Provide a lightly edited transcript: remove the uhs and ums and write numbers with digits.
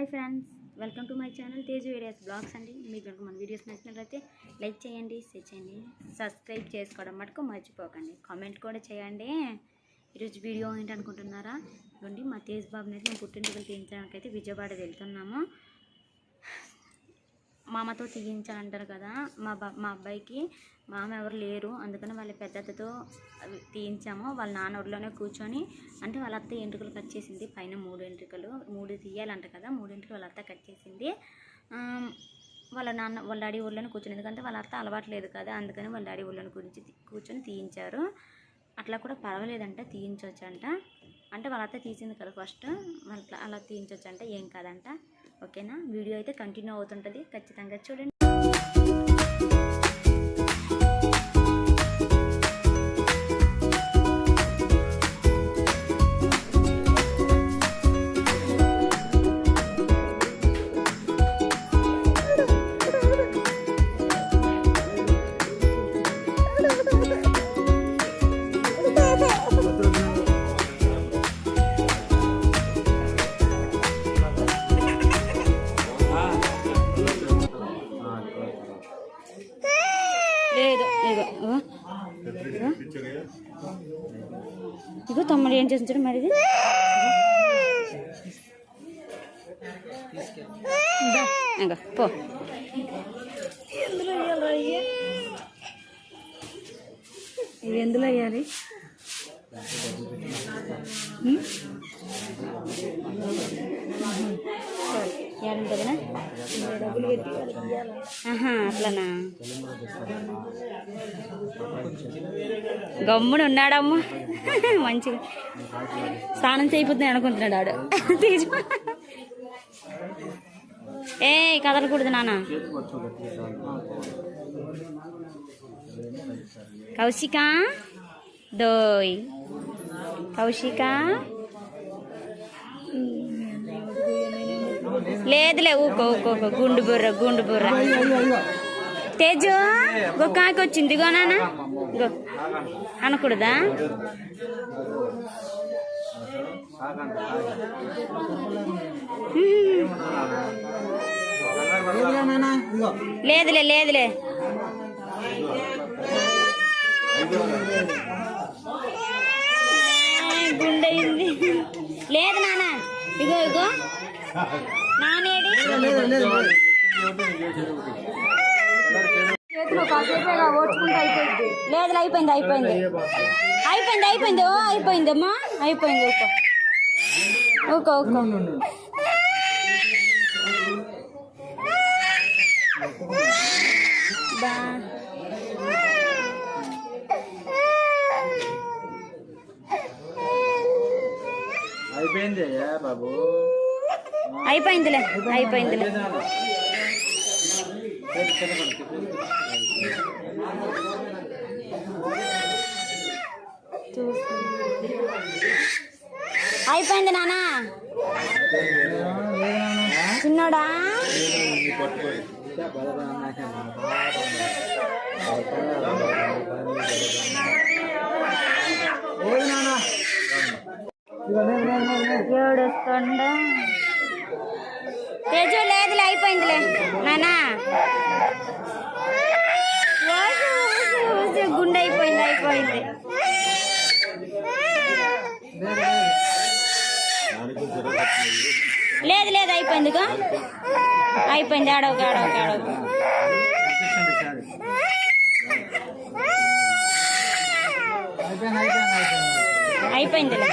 Hi friends, welcome to my channel Teju areas blogs అండి. మీకు కనుక మన వీడియోస్ నచ్చినట్లయితే లైక్ చేయండి, షేర్ చేయండి, సబ్స్క్రైబ్ చేసుకోవడం మటుకు మర్చిపోకండి, కామెంట్ కూడా చేయండి. ఈరోజు వీడియో ఏంటనుకుంటున్నారా? ఇవ్వండి, మా తేజ్ బాబుని అయితే మేము పుట్టింటికలు తీయించడానికి అయితే విజయవాడ వెళ్తున్నాము. మామతో తీయించాలంటారు కదా, మా అబ్బాయికి మామ ఎవరు లేరు, అందుకని వాళ్ళ పెద్దతో తీయించాము. వాళ్ళ నాన్న ఊరిలోనే కూర్చొని, అంటే వాళ్ళ అత్త ఎంట్రుకలు కట్ చేసింది. పైన 3 ఎంట్రుకలు 3 తీయాలంట కదా, 3 ఎంట్రుకలు వాళ్ళ అత్త కట్ చేసింది. వాళ్ళ డాడీ ఊళ్ళోనే కూర్చొని, ఎందుకంటే వాళ్ళ అత్త అలవాట్లేదు కదా, అందుకని వాళ్ళ డాడీ ఊళ్ళోనే కూర్చొని తీయించారు. అట్లా కూడా పర్వాలేదంట, తీయించవచ్చంట. అంటే వాళ్ళ అత్త తీసింది కదా ఫస్ట్, అలా తీయించవచ్చంట, ఏం కాదంట. ఓకేనా, వీడియో అయితే కంటిన్యూ అవుతుంటుంది, ఖచ్చితంగా చూడండి. ఇగో తమ్ముడు ఏం చేస్తుంటాడు మరి, ఇది పో. ఇది ఎందులో వేయాలి? అట్లనా, గమ్ముడు ఉన్నాడమ్మ, మంచిగా స్నానం చేయిపోతుంది అనుకుంటున్నాడు ఆడు. తీసు ఏ కదలకూడదు నాన్న. కౌశిక దోయ్, కౌశిక లేదులే, ఊకో గుండు బుర్ర. తేజు కాకి వచ్చింది, ఇగో నాన్న, ఇగో అనకూడదా? లేదులే గుండెంది, లేదు నాన్న, ఇగో నానేడి చేతిలో కాసేపేగా ఓడ్చుకుంటే అయిపోయింది. లేదు, అయిపోయిందమ్మా, అయిపోయింది. ఊకో అయిపోయిందిలే. అయిపోయింది నాన్న, చిన్నోడా. ఏడుస్తుండా తేజు? లేదులే, అయిపోయిందిలే నాన్న, గుండె అయిపోయింది. లేదు అయిపోయిందిగా, అయిపోయింది. ఆడవకు అయిపోయిందిలే.